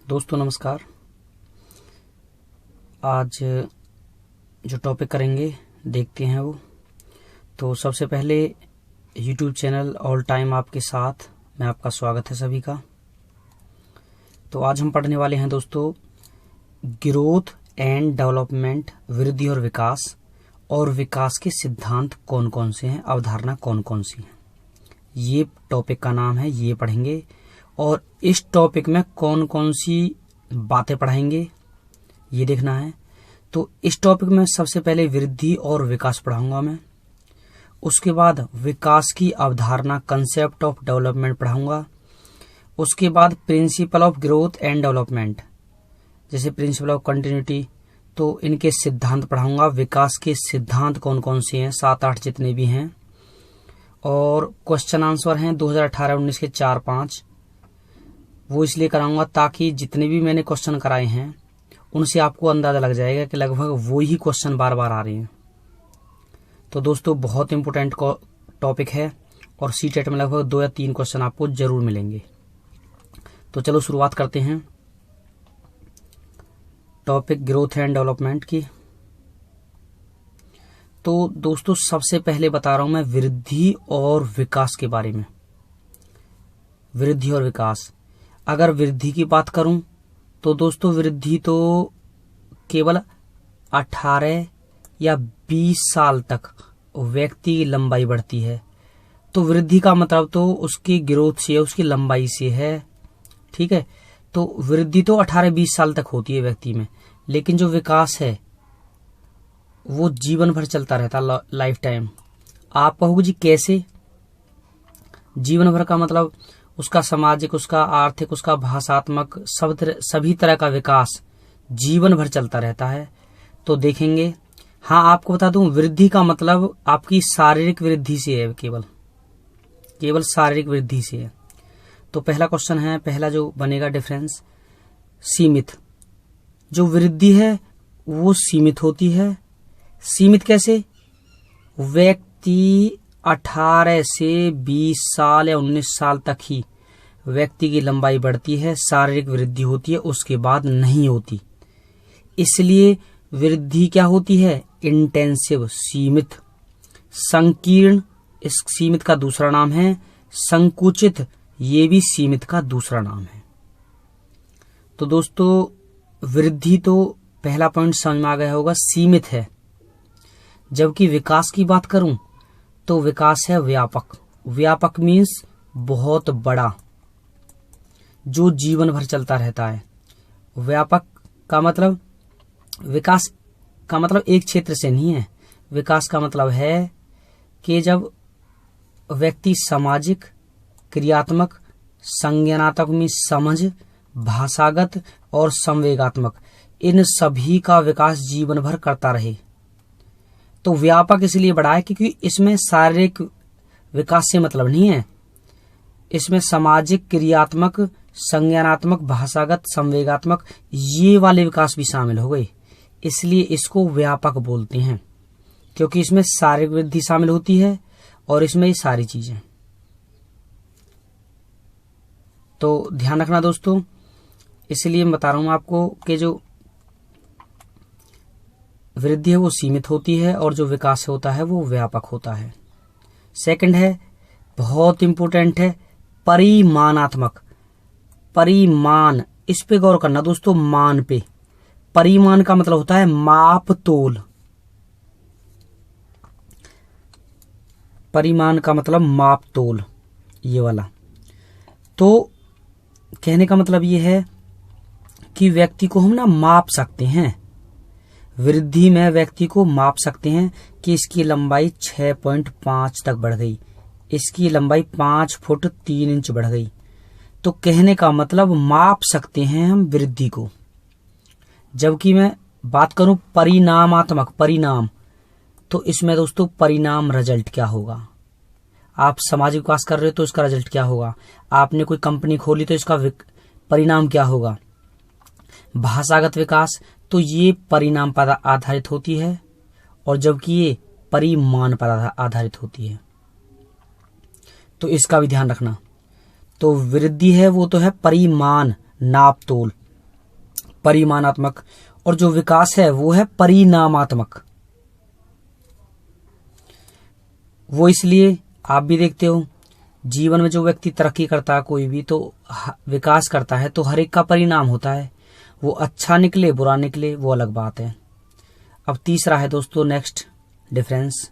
दोस्तों नमस्कार। आज जो टॉपिक करेंगे देखते हैं वो तो सबसे पहले यूट्यूब चैनल ऑल टाइम आपके साथ में आपका स्वागत है सभी का। तो आज हम पढ़ने वाले हैं दोस्तों ग्रोथ एंड डेवलपमेंट, वृद्धि और विकास के सिद्धांत कौन कौन से हैं, अवधारणा कौन कौन सी हैं, ये टॉपिक का नाम है। ये पढ़ेंगे और इस टॉपिक में कौन कौन सी बातें पढ़ाएंगे ये देखना है। तो इस टॉपिक में सबसे पहले वृद्धि और विकास पढ़ाऊंगा मैं। उसके बाद विकास की अवधारणा, कंसेप्ट ऑफ डेवलपमेंट पढ़ाऊंगा। उसके बाद principle of growth and development, जैसे प्रिंसिपल ऑफ कंटिन्यूटी, तो इनके सिद्धांत पढ़ाऊंगा। विकास के सिद्धांत कौन कौन से हैं, 7-8 जितने भी हैं, और क्वेश्चन आंसर हैं 2018-19 के 4-5। वो इसलिए कराऊंगा ताकि जितने भी मैंने क्वेश्चन कराए हैं उनसे आपको अंदाजा लग जाएगा कि लगभग वो ही क्वेश्चन बार बार आ रहे हैं। तो दोस्तों बहुत इंपॉर्टेंट टॉपिक है और सीटेट में लगभग 2 या 3 क्वेश्चन आपको जरूर मिलेंगे। तो चलो शुरुआत करते हैं टॉपिक ग्रोथ एंड डेवलपमेंट की। तो दोस्तों सबसे पहले बता रहा हूं मैं वृद्धि और विकास के बारे में। वृद्धि और विकास, अगर वृद्धि की बात करूं तो दोस्तों वृद्धि तो केवल 18 या 20 साल तक व्यक्ति की लंबाई बढ़ती है। तो वृद्धि का मतलब तो उसकी ग्रोथ से, उसकी लंबाई से है, ठीक है। तो वृद्धि तो 18-20 साल तक होती है व्यक्ति में, लेकिन जो विकास है वो जीवन भर चलता रहता, लाइफ टाइम। आप कहोगे जी कैसे? जीवन भर का मतलब उसका सामाजिक, उसका आर्थिक, उसका भाषात्मक, सभी तरह का विकास जीवन भर चलता रहता है। तो देखेंगे। हाँ, आपको बता दूं वृद्धि का मतलब आपकी शारीरिक वृद्धि से है, केवल शारीरिक वृद्धि से है। तो पहला क्वेश्चन है, पहला जो बनेगा डिफरेंस, सीमित। जो वृद्धि है वो सीमित होती है। सीमित कैसे? व्यक्ति 18 से 20 साल या 19 साल तक ही व्यक्ति की लंबाई बढ़ती है, शारीरिक वृद्धि होती है, उसके बाद नहीं होती। इसलिए वृद्धि क्या होती है? इंटेंसिव, सीमित। संकीर्ण, इस सीमित का दूसरा नाम है। संकुचित, ये भी सीमित का दूसरा नाम है। तो दोस्तों वृद्धि तो पहला पॉइंट समझ में आ गया होगा, सीमित है। जबकि विकास की बात करूं तो विकास है व्यापक। व्यापक मीन्स बहुत बड़ा, जो जीवन भर चलता रहता है। व्यापक का मतलब, विकास का मतलब एक क्षेत्र से नहीं है। विकास का मतलब है कि जब व्यक्ति सामाजिक, क्रियात्मक, संज्ञानात्मक में समझ, भाषागत और संवेगात्मक, इन सभी का विकास जीवन भर करता रहे। तो व्यापक इसलिए बड़ा है क्योंकि इसमें शारीरिक विकास से मतलब नहीं है। इसमें सामाजिक, क्रियात्मक, संज्ञानात्मक, भाषागत, संवेगात्मक, ये वाले विकास भी शामिल हो गए। इसलिए इसको व्यापक बोलते हैं, क्योंकि इसमें शारीरिक वृद्धि शामिल होती है और इसमें ये सारी चीजें। तो ध्यान रखना दोस्तों, इसलिए मैं बता रहा हूं आपको कि जो वृद्धि है वो सीमित होती है और जो विकास होता है वो व्यापक होता है। सेकंड है, बहुत इंपॉर्टेंट है, परिमाणात्मक। परिमाण, इस पे गौर करना दोस्तों, मान पे। परिमाण का मतलब होता है माप तोल। परिमाण का मतलब माप तोल, ये वाला। तो कहने का मतलब ये है कि व्यक्ति को हम ना माप सकते हैं। वृद्धि में व्यक्ति को माप सकते हैं कि इसकी लंबाई 6.5 तक बढ़ गई, इसकी लंबाई 5 फुट 3 इंच बढ़ गई। तो कहने का मतलब माप सकते हैं हम वृद्धि को। जबकि मैं बात करूं परिणामात्मक, परिणाम, तो इसमें दोस्तों परिणाम, रिजल्ट क्या होगा। आप सामाजिक विकास कर रहे हो तो इसका रिजल्ट क्या होगा। आपने कोई कंपनी खोली तो इसका परिणाम क्या होगा। भाषागत विकास, तो ये परिणाम पर आधारित होती है, और जबकि ये परिमाण पर आधारित होती है। तो इसका भी ध्यान रखना। तो वृद्धि है वो तो है परिमाण, नाप तोल, परिमाणात्मक, और जो विकास है वो है परिणामात्मक। वो इसलिए आप भी देखते हो जीवन में जो व्यक्ति तरक्की करता है कोई भी तो विकास करता है तो हर एक का परिणाम होता है, वो अच्छा निकले बुरा निकले वो अलग बात है। अब तीसरा है दोस्तों नेक्स्ट डिफरेंस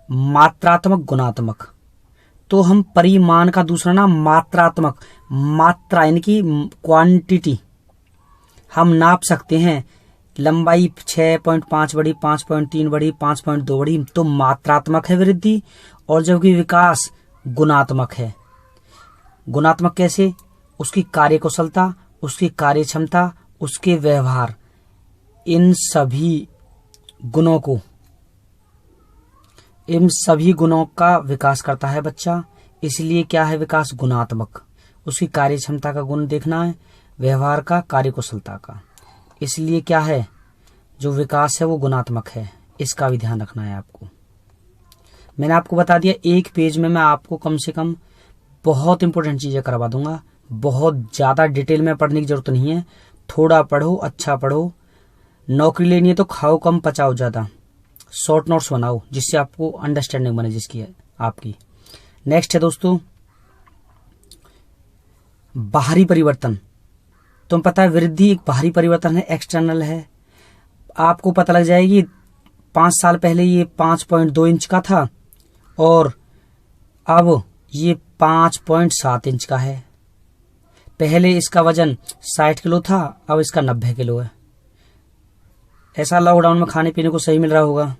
मात्रात्मक गुणात्मक। तो हम परिमाण का दूसरा नाम मात्रात्मक, मात्रा यानी कि क्वांटिटी, हम नाप सकते हैं लंबाई 6.5 बढ़ी, 5.3 बढ़ी, 5.2 बढ़ी, तो मात्रात्मक है वृद्धि। और जबकि विकास गुणात्मक है। गुणात्मक कैसे? उसकी कार्यकुशलता, उसकी कार्य क्षमता, उसके व्यवहार, इन सभी गुणों का विकास करता है बच्चा। इसलिए क्या है विकास गुणात्मक, उसकी कार्य क्षमता का गुण देखना है, व्यवहार का, कार्यकुशलता का। इसलिए क्या है जो विकास है वो गुणात्मक है, इसका भी ध्यान रखना है आपको। मैंने आपको बता दिया एक पेज में मैं आपको कम से कम बहुत इंपॉर्टेंट चीजें करवा दूंगा। बहुत ज्यादा डिटेल में पढ़ने की जरूरत नहीं है, थोड़ा पढ़ो, अच्छा पढ़ो। नौकरी लेनी है तो खाओ कम पचाओ ज्यादा, शॉर्ट नोट्स बनाओ जिससे आपको अंडरस्टैंडिंग बने जिसकी है आपकी। नेक्स्ट है दोस्तों बाहरी परिवर्तन। तुम पता है वृद्धि एक बाहरी परिवर्तन है, एक्सटर्नल है। आपको पता लग जाएगी 5 साल पहले ये 5.2 इंच का था और अब ये 5.7 इंच का है। पहले इसका वजन 60 किलो था, अब इसका 90 किलो है। ऐसा लॉकडाउन में खाने पीने को सही मिल रहा होगा,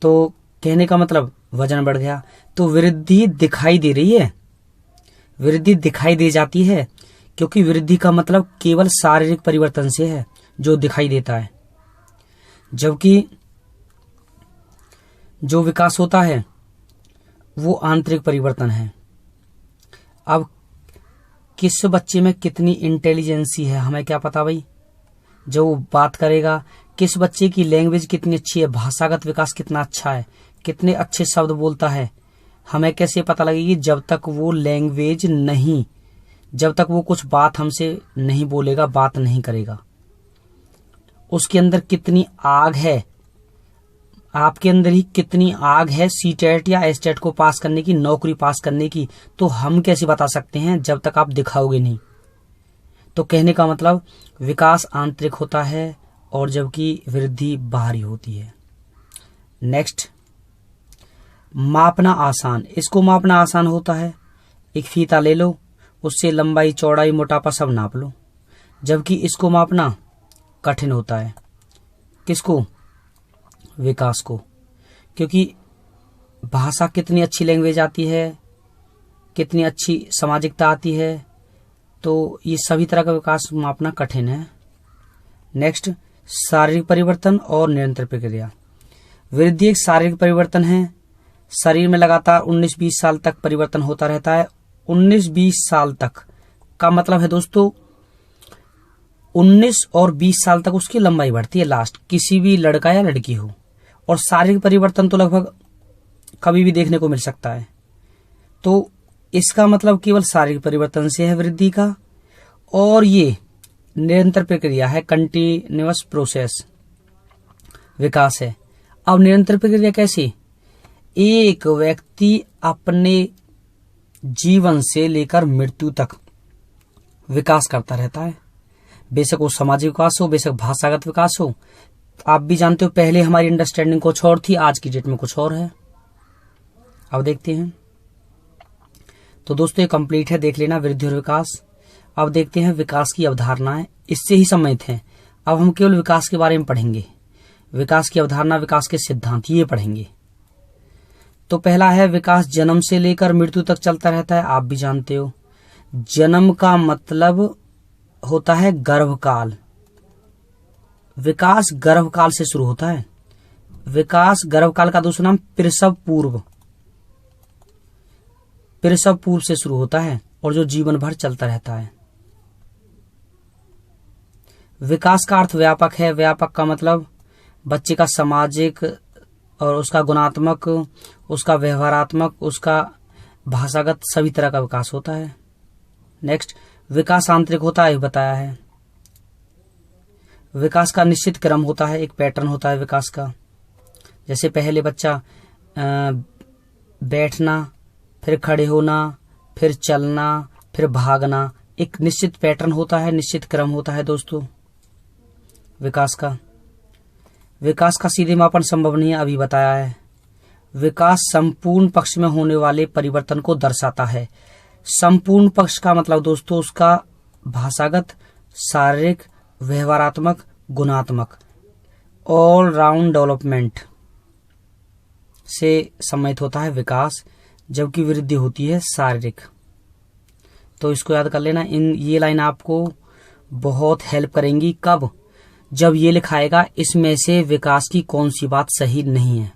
तो कहने का मतलब वजन बढ़ गया। तो वृद्धि दिखाई दे रही है, वृद्धि दिखाई दे जाती है, क्योंकि वृद्धि का मतलब केवल शारीरिक परिवर्तन से है जो दिखाई देता है, जबकि जो विकास होता है वो आंतरिक परिवर्तन है। अब किस बच्चे में कितनी इंटेलिजेंसी है हमें क्या पता भाई, जो वो बात करेगा। किस बच्चे की लैंग्वेज कितनी अच्छी है, भाषागत विकास कितना अच्छा है, कितने अच्छे शब्द बोलता है, हमें कैसे पता लगेगी? जब तक वो लैंग्वेज नहीं, जब तक वो कुछ बात हमसे नहीं बोलेगा, बात नहीं करेगा। उसके अंदर कितनी आग है, आपके अंदर ही कितनी आग है सीटेट या एसटेट को पास करने की, नौकरी पास करने की, तो हम कैसे बता सकते हैं जब तक आप दिखाओगे नहीं। तो कहने का मतलब विकास आंतरिक होता है और जबकि वृद्धि बाहरी होती है। नेक्स्ट मापना आसान। इसको मापना आसान होता है, एक फीता ले लो, उससे लंबाई चौड़ाई मोटापा सब नाप लो। जबकि इसको मापना कठिन होता है। किसको? विकास को। क्योंकि भाषा कितनी अच्छी लैंग्वेज आती है, कितनी अच्छी सामाजिकता आती है, तो ये सभी तरह का विकास मापना कठिन है। नेक्स्ट शारीरिक परिवर्तन और निरंतर प्रक्रिया। वृद्धि एक शारीरिक परिवर्तन है, शरीर में लगातार 19-20 साल तक परिवर्तन होता रहता है। 19-20 साल तक का मतलब है दोस्तों 19 और 20 साल तक उसकी लंबाई बढ़ती है लास्ट, किसी भी लड़का या लड़की हो। और शारीरिक परिवर्तन तो लगभग कभी भी देखने को मिल सकता है। तो इसका मतलब केवल शारीरिक परिवर्तन से है वृद्धि का, और ये निरंतर प्रक्रिया है, कंटिन्यूअस प्रोसेस विकास है। अब निरंतर प्रक्रिया कैसे? एक व्यक्ति अपने जीवन से लेकर मृत्यु तक विकास करता रहता है, बेशक वो सामाजिक विकास हो, बेशक भाषागत विकास हो। आप भी जानते हो पहले हमारी अंडरस्टैंडिंग कुछ और थी, आज की डेट में कुछ और है। अब देखते हैं। तो दोस्तों ये कंप्लीट है, देख लेना वृद्धि और विकास। अब देखते हैं विकास की अवधारणाएं, इससे ही सम्मिलित हैं। अब हम केवल विकास के बारे में पढ़ेंगे, विकास की अवधारणा, विकास के सिद्धांत, ये पढ़ेंगे। तो पहला है विकास जन्म से लेकर मृत्यु तक चलता रहता है। आप भी जानते हो जन्म का मतलब होता है गर्भकाल, विकास गर्भकाल से शुरू होता है। विकास गर्भकाल का दूसरा नाम प्रसव पूर्व, प्रसव पूर्व से शुरू होता है और जो जीवन भर चलता रहता है। विकास का अर्थ व्यापक है। व्यापक का मतलब बच्चे का सामाजिक और उसका गुणात्मक, उसका व्यवहारात्मक, उसका भाषागत सभी तरह का विकास होता है। नेक्स्ट विकास आंतरिक होता है, बताया है। विकास का निश्चित क्रम होता है, एक पैटर्न होता है विकास का। जैसे पहले बच्चा बैठना, फिर खड़े होना, फिर चलना, फिर भागना, एक निश्चित पैटर्न होता है, निश्चित क्रम होता है दोस्तों विकास का। विकास का सीधे मापन संभव नहीं है, अभी बताया है। विकास संपूर्ण पक्ष में होने वाले परिवर्तन को दर्शाता है। संपूर्ण पक्ष का मतलब दोस्तों उसका भाषागत, शारीरिक, व्यवहारात्मक, गुणात्मक, ऑल राउंड डेवलपमेंट से सम्मिलित होता है विकास, जबकि वृद्धि होती है शारीरिक। तो इसको याद कर लेना, ये लाइन आपको बहुत हेल्प करेंगी। कब? जब ये लिखाएगा इसमें से विकास की कौन सी बात सही नहीं है।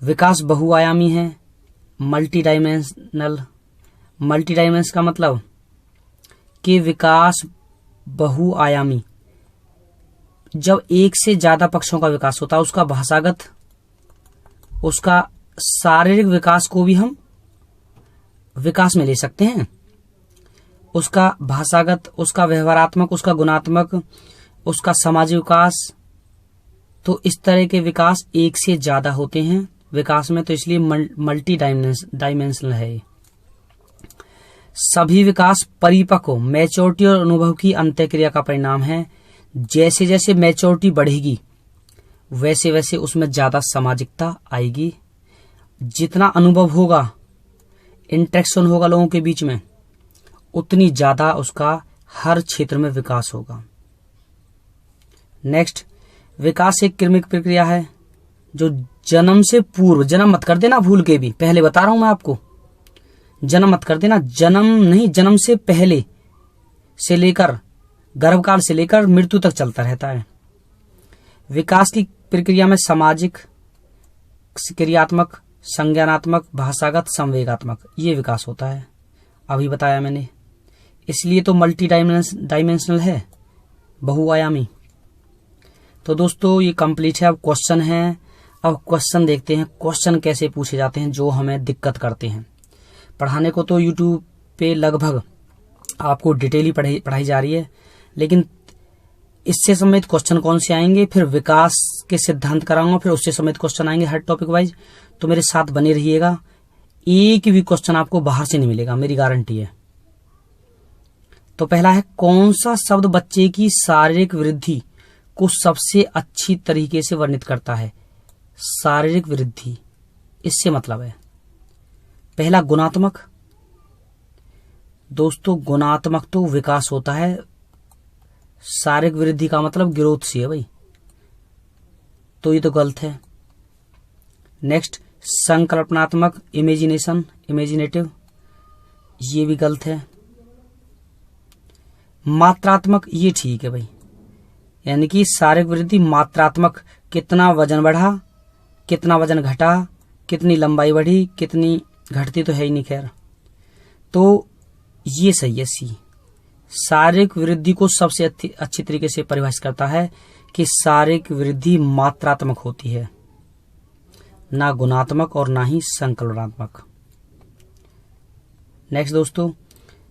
विकास बहुआयामी है, मल्टी डायमेंशनल। मल्टी डायमेंशन का मतलब कि विकास बहुआयामी, जब एक से ज्यादा पक्षों का विकास होता है, उसका भाषागत, उसका शारीरिक विकास को भी हम विकास में ले सकते हैं, उसका भाषागत, उसका व्यवहारात्मक, उसका गुणात्मक, उसका सामाजिक विकास। तो इस तरह के विकास एक से ज्यादा होते हैं विकास में, तो इसलिए मल्टी डायमेंशनल है। सभी विकास परिपक्व, मैच्योरिटी और अनुभव की अंतःक्रिया का परिणाम है। जैसे जैसे मैच्योरिटी बढ़ेगी वैसे वैसे उसमें ज्यादा सामाजिकता आएगी। जितना अनुभव होगा, इंटरेक्शन होगा लोगों के बीच में, उतनी ज्यादा उसका हर क्षेत्र में विकास होगा। नेक्स्ट, विकास एक क्रमिक प्रक्रिया है जो जन्म से पूर्व, जन्म मत कर देना भूल के भी, पहले बता रहा हूं मैं आपको, जन्म मत कर देना, जन्म नहीं, जन्म से पहले से लेकर गर्भकाल से लेकर मृत्यु तक चलता रहता है। विकास की प्रक्रिया में सामाजिक, क्रियात्मक, संज्ञानात्मक, भाषागत, संवेगात्मक, ये विकास होता है, अभी बताया मैंने। इसलिए तो मल्टी डायमेंशनल है, बहुआयामी। तो दोस्तों ये कंप्लीट है। अब क्वेश्चन है, अब क्वेश्चन देखते हैं क्वेश्चन कैसे पूछे जाते हैं जो हमें दिक्कत करते हैं। पढ़ाने को तो यूट्यूब पे लगभग आपको डिटेली पढ़ाई जा रही है, लेकिन इससे संबंधित क्वेश्चन कौन से आएंगे, फिर विकास के सिद्धांत कराऊंगा, फिर उससे संबंधित क्वेश्चन आएंगे हर टॉपिक वाइज। तो मेरे साथ बने रहिएगा, एक भी क्वेश्चन आपको बाहर से नहीं मिलेगा, मेरी गारंटी है। तो पहला है, कौन सा शब्द बच्चे की शारीरिक वृद्धि को सबसे अच्छी तरीके से वर्णित करता है? शारीरिक वृद्धि, इससे मतलब है पहला गुणात्मक। दोस्तों गुणात्मक तो विकास होता है, शारीरिक वृद्धि का मतलब ग्रोथ से है भाई, तो ये तो गलत है। नेक्स्ट, संकल्पनात्मक, इमेजिनेशन, इमेजिनेटिव, ये भी गलत है। मात्रात्मक, ये ठीक है भाई, यानी कि शारीरिक वृद्धि मात्रात्मक, कितना वजन बढ़ा, कितना वजन घटा, कितनी लंबाई बढ़ी, कितनी घटती तो है ही नहीं, खैर। तो ये सही है सी। शारीरिक वृद्धि को सबसे अच्छी तरीके से परिभाषित करता है कि शारीरिक वृद्धि मात्रात्मक होती है, ना गुणात्मक और ना ही संकल्पनात्मक। नेक्स्ट दोस्तों,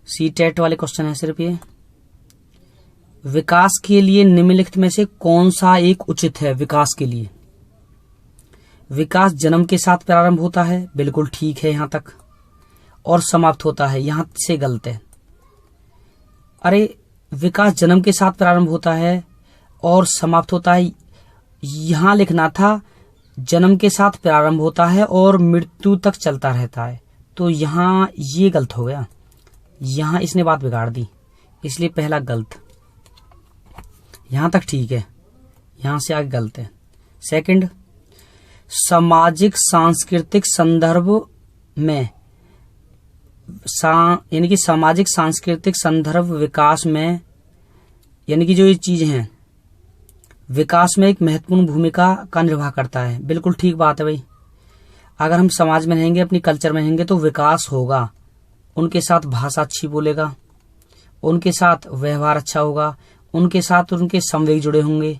सी-टेट वाले क्वेश्चन है सिर्फ ये। विकास के लिए निम्नलिखित में से कौन सा एक उचित है? विकास के लिए, विकास जन्म के साथ प्रारंभ होता है, बिल्कुल ठीक है यहां तक, और समाप्त होता है, यहां से गलत है। अरे विकास जन्म के साथ प्रारंभ होता है और समाप्त होता है, यहां लिखना था जन्म के साथ प्रारंभ होता है और मृत्यु तक चलता रहता है, तो यहां ये गलत हो गया, यहां इसने बात बिगाड़ दी, इसलिए पहला गलत। यहां तक ठीक है, यहां से आगे गलत है। सेकंड, सामाजिक सांस्कृतिक संदर्भ में, यानी कि सामाजिक सांस्कृतिक संदर्भ विकास में, यानी कि जो ये चीज हैं विकास में एक महत्वपूर्ण भूमिका का निर्वाह करता है, बिल्कुल ठीक बात है भाई। अगर हम समाज में रहेंगे, अपनी कल्चर में रहेंगे तो विकास होगा, उनके साथ भाषा अच्छी बोलेगा, उनके साथ व्यवहार अच्छा होगा, उनके साथ उनके संवेग जुड़े होंगे,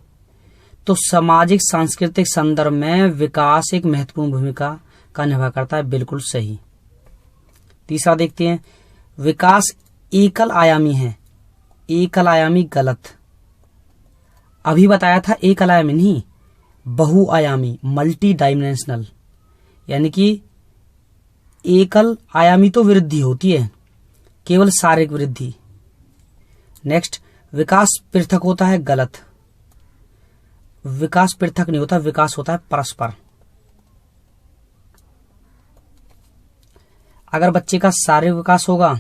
तो सामाजिक सांस्कृतिक संदर्भ में विकास एक महत्वपूर्ण भूमिका का निर्वाह करता है, बिल्कुल सही। तीसरा देखते हैं, विकास एकल आयामी है, एकल आयामी गलत, अभी बताया था एक आयामी नहीं, बहुआयामी, मल्टी डायमेंशनल, यानी कि एकल आयामी तो वृद्धि होती है, केवल शारीरिक वृद्धि। नेक्स्ट, विकास पृथक होता है, गलत। विकास पृथक नहीं होता, विकास होता है परस्पर। अगर बच्चे का शारीरिक विकास होगा,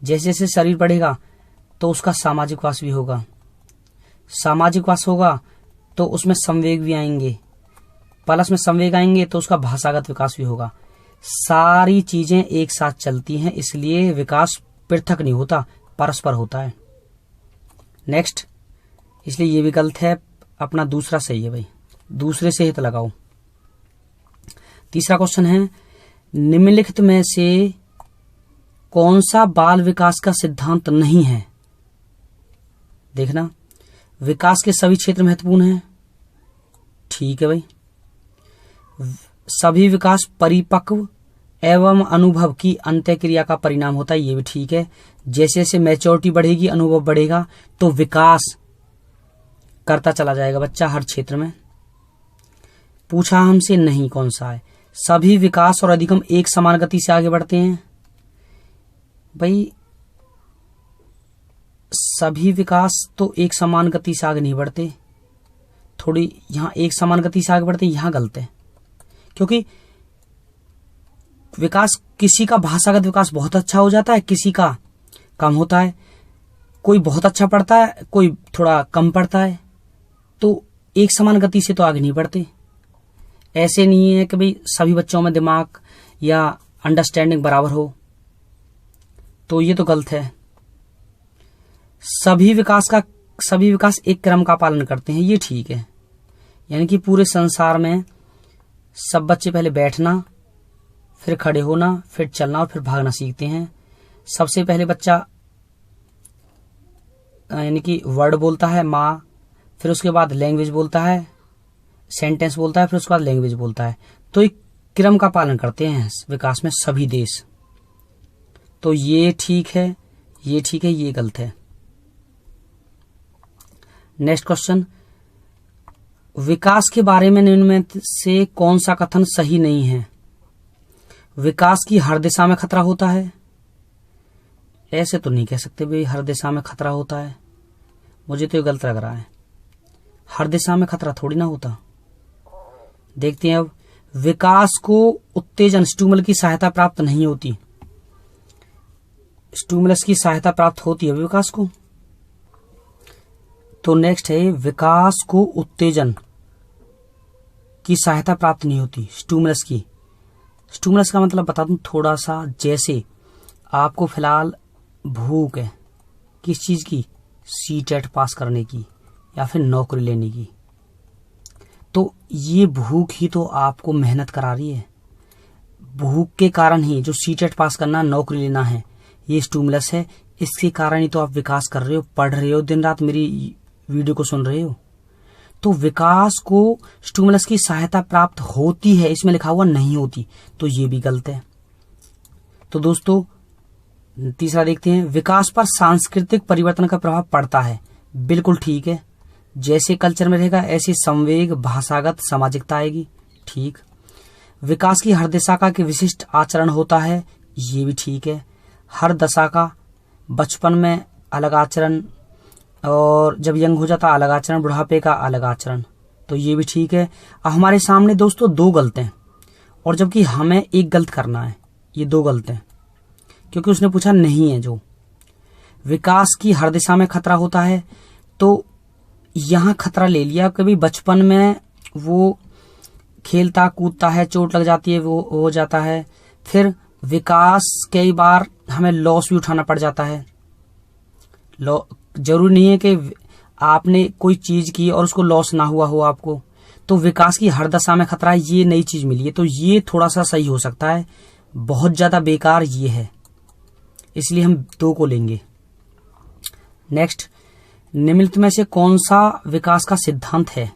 जैसे जैसे शरीर बढ़ेगा तो उसका सामाजिक विकास भी होगा, सामाजिक विकास होगा तो उसमें संवेग भी आएंगे, प्लस में संवेग आएंगे तो उसका भाषागत विकास भी होगा। सारी चीजें एक साथ चलती हैं, इसलिए विकास पृथक नहीं होता, परस्पर होता है। नेक्स्ट, इसलिए ये भी गलत है, अपना दूसरा सही है भाई, दूसरे से हित लगाओ। तीसरा क्वेश्चन है, निम्नलिखित में से कौन सा बाल विकास का सिद्धांत नहीं है? देखना, विकास के सभी क्षेत्र महत्वपूर्ण हैं, ठीक है भाई। सभी विकास परिपक्व एवं अनुभव की अंत्यक्रिया का परिणाम होता है, ये भी ठीक है। जैसे जैसे मैच्योरिटी बढ़ेगी, अनुभव बढ़ेगा, तो विकास करता चला जाएगा बच्चा हर क्षेत्र में। पूछा हमसे नहीं, कौन सा है? सभी विकास और अधिगम एक समान गति से आगे बढ़ते हैं। भाई सभी विकास तो एक समान गति से आगे नहीं बढ़ते, थोड़ी यहां एक समान गति से आगे बढ़ते, यहां गलत है। क्योंकि विकास, किसी का भाषागत विकास बहुत अच्छा हो जाता है, किसी का कम होता है, कोई बहुत अच्छा पढ़ता है, कोई थोड़ा कम पढ़ता है, तो एक समान गति से तो आगे नहीं बढ़ते। ऐसे नहीं है कि भाई सभी बच्चों में दिमाग या अंडरस्टैंडिंग बराबर हो, तो ये तो गलत है। सभी विकास एक क्रम का पालन करते हैं, ये ठीक है। यानी कि पूरे संसार में सब बच्चे पहले बैठना, फिर खड़े होना, फिर चलना और फिर भागना सीखते हैं। सबसे पहले बच्चा यानी कि वर्ड बोलता है, माँ, फिर उसके बाद लैंग्वेज बोलता है, सेंटेंस बोलता है, फिर उसके बाद लैंग्वेज बोलता है। तो एक क्रम का पालन करते हैं विकास में सभी देश। तो ये ठीक है, ये ठीक है, ये गलत है। नेक्स्ट क्वेश्चन, विकास के बारे में निम्न में से कौन सा कथन सही नहीं है? विकास की हर दिशा में खतरा होता है, ऐसे तो नहीं कह सकते भाई हर दिशा में खतरा होता है, मुझे तो ये गलत लग रहा है। हर दिशा में खतरा थोड़ी ना होता। देखते हैं अब, विकास को उत्तेजन स्टिमुलस की सहायता प्राप्त नहीं होती। स्टिमुलस की सहायता प्राप्त होती है विकास को। तो नेक्स्ट है, विकास को उत्तेजन की सहायता प्राप्त नहीं होती स्टिमुलस की। स्टिमुलस का मतलब बता दूं थोड़ा सा, जैसे आपको फिलहाल भूख है, किस चीज की? सीटेट पास करने की या फिर नौकरी लेने की। तो ये भूख ही तो आपको मेहनत करा रही है। भूख के कारण ही जो सीटेट पास करना, नौकरी लेना है, ये स्टिमुलस है। इसके कारण ही तो आप विकास कर रहे हो, पढ़ रहे हो, दिन रात मेरी वीडियो को सुन रहे हो। तो विकास को स्टिमुलस की सहायता प्राप्त होती है, इसमें लिखा हुआ नहीं होती, तो ये भी गलत है। तो दोस्तों तीसरा देखते हैं, विकास पर सांस्कृतिक परिवर्तन का प्रभाव पड़ता है। बिल्कुल ठीक है, जैसे कल्चर में रहेगा ऐसे संवेग, भाषागत, सामाजिकता आएगी, ठीक। विकास की हर दिशा का विशिष्ट आचरण होता है, ये भी ठीक है। हर दशा का बचपन में अलग आचरण, और जब यंग हो जाता अलग आचरण, बुढ़ापे का अलग आचरण, तो ये भी ठीक है। अब हमारे सामने दोस्तों दो गलत हैं, और जबकि हमें एक गलत करना है, ये दो गलत हैं, क्योंकि उसने पूछा नहीं है। जो विकास की हर दिशा में खतरा होता है, तो यहां खतरा ले लिया, कभी बचपन में वो खेलता कूदता है, चोट लग जाती है, वो हो जाता है। फिर विकास कई बार हमें लॉस भी उठाना पड़ जाता है। जरूरी नहीं है कि आपने कोई चीज की और उसको लॉस ना हुआ हो आपको। तो विकास की हर दशा में खतरा, ये नई चीज मिली है, तो ये थोड़ा सा सही हो सकता है। बहुत ज्यादा बेकार ये है, इसलिए हम दो को लेंगे। नेक्स्ट, निम्नलिखित में से कौन सा विकास का सिद्धांत है?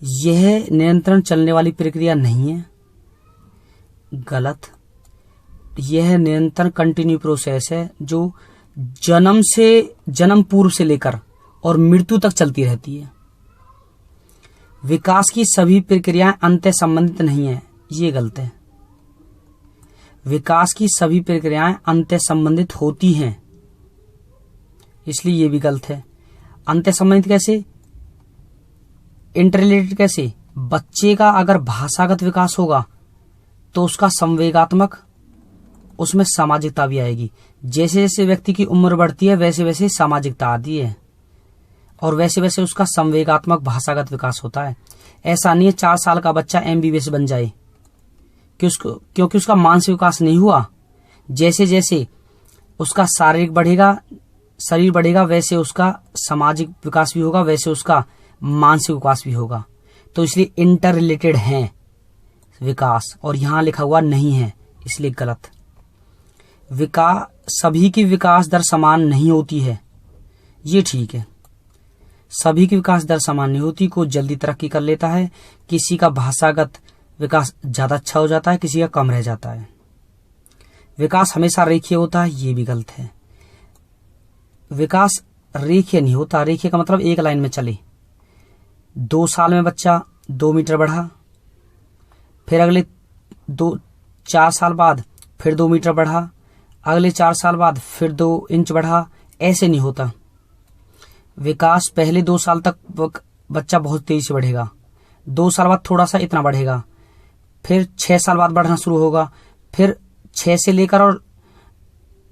यह निरंतर चलने वाली प्रक्रिया नहीं है, गलत। यह निरंतर कंटिन्यू प्रोसेस है, जो जन्म पूर्व से लेकर और मृत्यु तक चलती रहती है। विकास की सभी प्रक्रियाएं अंत संबंधित नहीं है, ये गलत है। विकास की सभी प्रक्रियाएं अंत संबंधित होती हैं, इसलिए ये भी गलत है। अंत संबंधित कैसे, इंटररिलेटेड कैसे? बच्चे का अगर भाषागत विकास होगा तो उसका संवेगात्मक, उसमें सामाजिकता भी आएगी। जैसे जैसे व्यक्ति की उम्र बढ़ती है वैसे वैसे सामाजिकता आती है और वैसे वैसे उसका संवेगात्मक भाषागत विकास होता है। ऐसा नहीं है 4 साल का बच्चा MBBS बन जाए क्योंकि उसका मानसिक विकास नहीं हुआ। जैसे जैसे उसका शरीर बढ़ेगा वैसे उसका सामाजिक विकास भी होगा, वैसे उसका मानसिक विकास भी होगा। तो इसलिए इंटर रिलेटेड है विकास, और यहां लिखा हुआ नहीं है, इसलिए गलत। सभी की विकास दर समान नहीं होती है, ये ठीक है। सभी की विकास दर समान नहीं होती, कोई जल्दी तरक्की कर लेता है, किसी का भाषागत विकास ज्यादा अच्छा हो जाता है, किसी का कम रह जाता है। विकास हमेशा रेखीय होता है, ये भी गलत है। विकास रेखीय नहीं होता, रेखीय का मतलब एक लाइन में चले। 2 साल में बच्चा 2 मीटर बढ़ा, फिर अगले 4 साल बाद फिर 2 मीटर बढ़ा, अगले 4 साल बाद फिर 2 इंच बढ़ा, ऐसे नहीं होता। विकास पहले 2 साल तक बच्चा बहुत तेजी से बढ़ेगा, 2 साल बाद थोड़ा सा इतना बढ़ेगा, फिर 6 साल बाद बढ़ना शुरू होगा, फिर 6 से लेकर और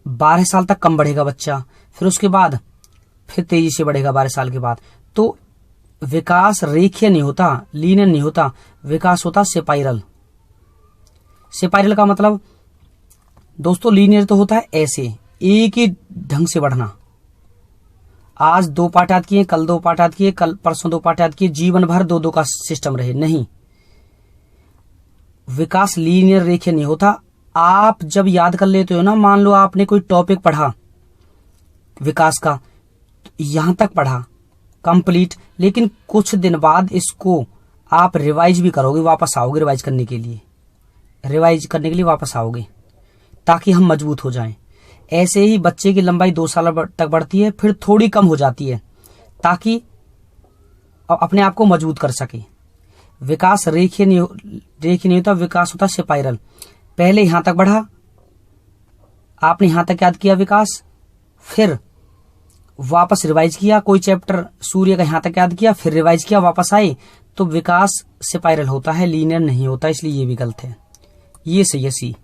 12 साल तक कम बढ़ेगा बच्चा, फिर उसके बाद फिर तेजी से बढ़ेगा 12 साल के बाद। तो विकास रेखीय नहीं होता, लीनियर नहीं होता, विकास होता स्पाइरल। स्पाइरल का मतलब दोस्तों, लीनियर तो होता है ऐसे एक ही ढंग से बढ़ना। आज 2 पाठ याद किए, कल 2 पाठ याद किए, कल परसों 2 पाठ याद किए, जीवन भर 2-2 का सिस्टम रहे, नहीं। विकास लीनियर रेखीय नहीं होता। आप जब याद कर लेते हो ना, मान लो आपने कोई टॉपिक पढ़ा विकास का, यहां तक पढ़ा कंप्लीट, लेकिन कुछ दिन बाद इसको आप रिवाइज भी करोगे, वापस आओगे रिवाइज करने के लिए वापस आओगे, ताकि हम मजबूत हो जाएं। ऐसे ही बच्चे की लंबाई 2 साल तक बढ़ती है, फिर थोड़ी कम हो जाती है, ताकि अपने आप को मजबूत कर सके। विकास रेखीय नहीं होता, विकास होता स्पाइरल। पहले यहां तक बढ़ा, आपने यहां तक याद किया विकास, फिर वापस रिवाइज किया, कोई चैप्टर सूर्य का यहां तक याद किया, फिर रिवाइज किया, वापस आए, तो विकास स्पाइरल होता है, लीनियर नहीं होता, इसलिए ये भी गलत है। ये सही है सी।